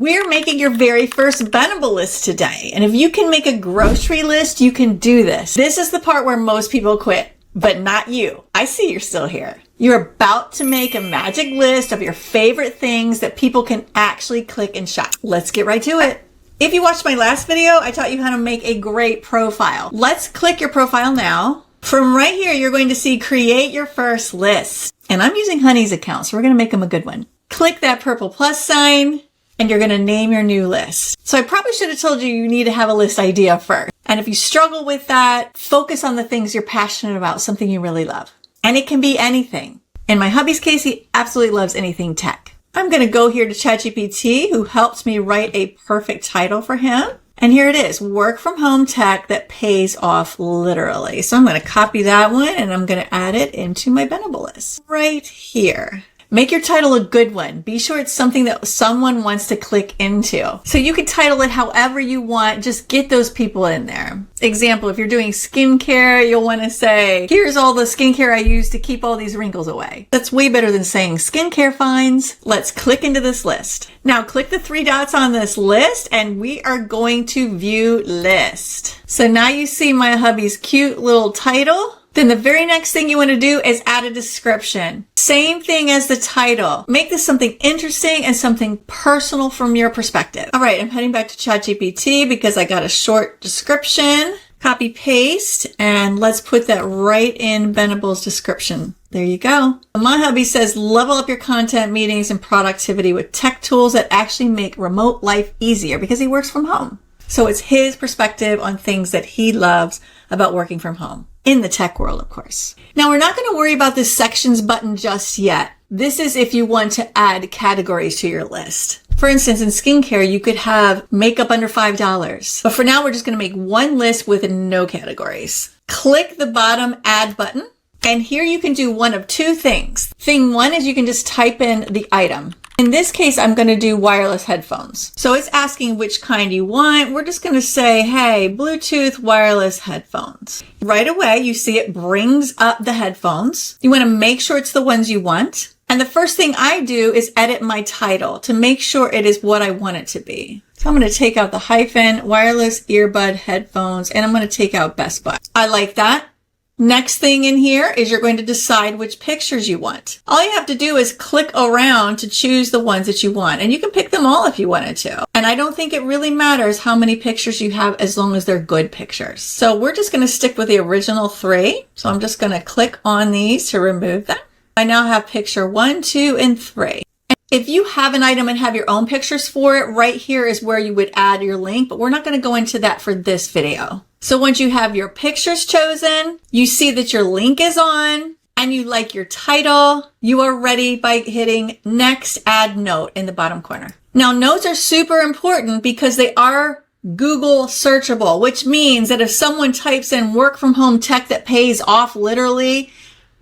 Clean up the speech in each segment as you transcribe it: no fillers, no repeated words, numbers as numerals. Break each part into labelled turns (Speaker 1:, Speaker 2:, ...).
Speaker 1: We're making your very first Benable list today. And if you can make a grocery list, you can do this. This is the part where most people quit, but not you. I see you're still here. You're about to make a magic list of your favorite things that people can actually click and shop. Let's get right to it. If you watched my last video, I taught you how to make a great profile. Let's click your profile now. From right here, you're going to see create your first list. And I'm using Honey's account, so we're going to make them a good one. Click that purple plus sign. And you're going to name your new list. So I probably should have told you need to have a list idea first. And if you struggle with that, focus on the things you're passionate about, something you really love. And it can be anything. In my hubby's case, he absolutely loves anything tech. I'm going to go here to ChatGPT, who helped me write a perfect title for him. And here it is, work from home tech that pays off literally. So I'm going to copy that one and I'm going to add it into my Benable list right here. Make your title a good one. Be sure it's something that someone wants to click into. So you can title it however you want. Just get those people in there. Example, if you're doing skincare, you'll want to say, here's all the skincare I use to keep all these wrinkles away. That's way better than saying skincare finds. Let's click into this list. Now click the three dots on this list and we are going to view list. So now you see my hubby's cute little title. Then the very next thing you want to do is add a description. Same thing as the title. Make this something interesting and something personal from your perspective. All right, I'm heading back to ChatGPT because I got a short description. Copy paste, and let's put that right in Benable's description. There you go. My hubby says level up your content, meetings, and productivity with tech tools that actually make remote life easier because he works from home. So it's his perspective on things that he loves about working from home. In the tech world, of course. Now, we're not going to worry about this sections button just yet. This is if you want to add categories to your list. For instance, in skincare, you could have makeup under $5. But for now, we're just going to make one list with no categories. Click the bottom add button. And here you can do one of two things. Thing one is you can just type in the item. In this case, I'm going to do wireless headphones. So it's asking which kind you want. We're just going to say, hey, Bluetooth wireless headphones. Right away, you see it brings up the headphones. You want to make sure it's the ones you want. And the first thing I do is edit my title to make sure it is what I want it to be. So I'm going to take out the hyphen, wireless earbud headphones, and I'm going to take out Best Buy. I like that. Next thing in here is you're going to decide which pictures you want. All you have to do is click around to choose the ones that you want. And you can pick them all if you wanted to. And I don't think it really matters how many pictures you have as long as they're good pictures. So we're just going to stick with the original 3. So I'm just going to click on these to remove them. I now have picture 1, 2, and 3. If you have an item and have your own pictures for it, right here is where you would add your link, but we're not going to go into that for this video. So once you have your pictures chosen, you see that your link is on, and you like your title, you are ready by hitting next, add note in the bottom corner. Now notes are super important because they are Google searchable, which means that if someone types in work from home tech that pays off literally,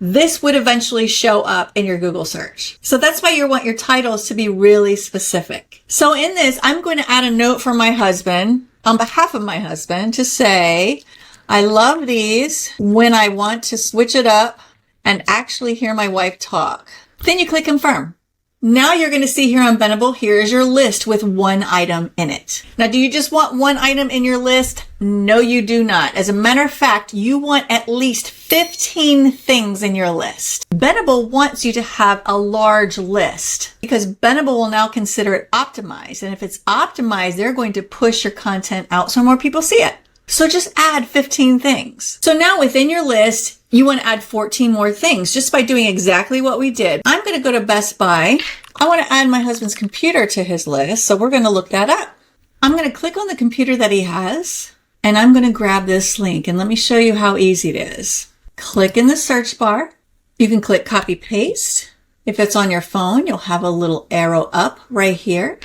Speaker 1: this would eventually show up in your Google search. So that's why you want your titles to be really specific. So in this, I'm going to add a note for my husband, on behalf of my husband, to say, I love these when I want to switch it up and actually hear my wife talk. Then you click confirm. Now you're going to see here on Benable, here is your list with one item in it. Now, do you just want one item in your list? No, you do not. As a matter of fact, you want at least 15 things in your list. Benable wants you to have a large list because Benable will now consider it optimized. And if it's optimized, they're going to push your content out so more people see it. So just add 15 things. So now within your list, you want to add 14 more things just by doing exactly what we did. I'm going to go to Best Buy. I want to add my husband's computer to his list. So we're going to look that up. I'm going to click on the computer that he has and I'm going to grab this link and let me show you how easy it is. Click in the search bar. You can click copy paste. If it's on your phone, you'll have a little arrow up right here.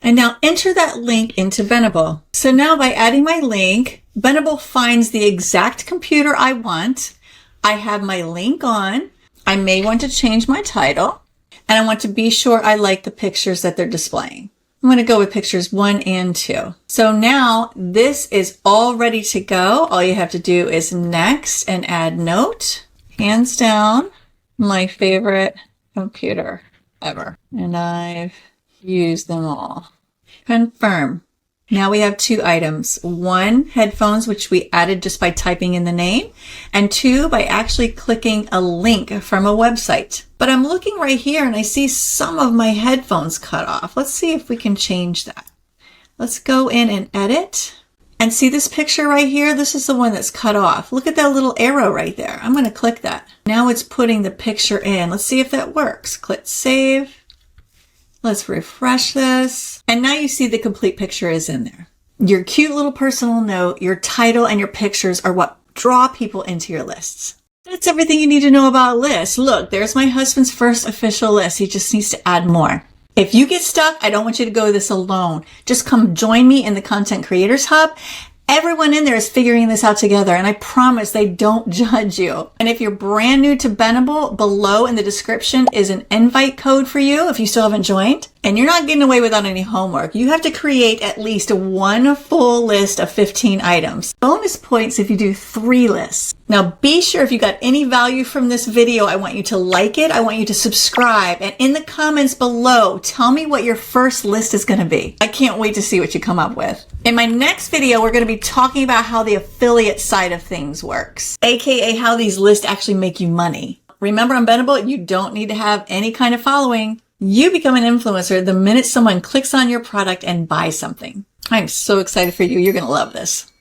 Speaker 1: And now enter that link into Benable. So now by adding my link, Benable finds the exact computer I want. I have my link on. I may want to change my title. And I want to be sure I like the pictures that they're displaying. I'm going to go with pictures 1 and 2. So now this is all ready to go. All you have to do is next and add note. Hands down, my favorite computer ever. And I've used them all. Confirm. Now we have 2 items. 1, headphones, which we added just by typing in the name, and 2, by actually clicking a link from a website. But I'm looking right here and I see some of my headphones cut off. Let's see if we can change that. Let's go in and edit. And see this picture right here? This is the one that's cut off. Look at that little arrow right there. I'm going to click that. Now it's putting the picture in. Let's see if that works. Click save. Let's refresh this. And now you see the complete picture is in there. Your cute little personal note, your title, and your pictures are what draw people into your lists. That's everything you need to know about lists. Look, there's my husband's first official list. He just needs to add more. If you get stuck, I don't want you to go this alone. Just come join me in the Content Creators Hub. Everyone in there is figuring this out together, and I promise they don't judge you. And if you're brand new to Benable, below in the description is an invite code for you if you still haven't joined. And you're not getting away without any homework. You have to create at least 1 full list of 15 items. Bonus points if you do 3 lists. Now be sure if you got any value from this video, I want you to like it. I want you to subscribe. And in the comments below, tell me what your first list is going to be. I can't wait to see what you come up with. In my next video, we're going to be talking about how the affiliate side of things works, aka how these lists actually make you money. Remember on Benable, you don't need to have any kind of following. You become an influencer the minute someone clicks on your product and buys something. I'm so excited for you. You're going to love this.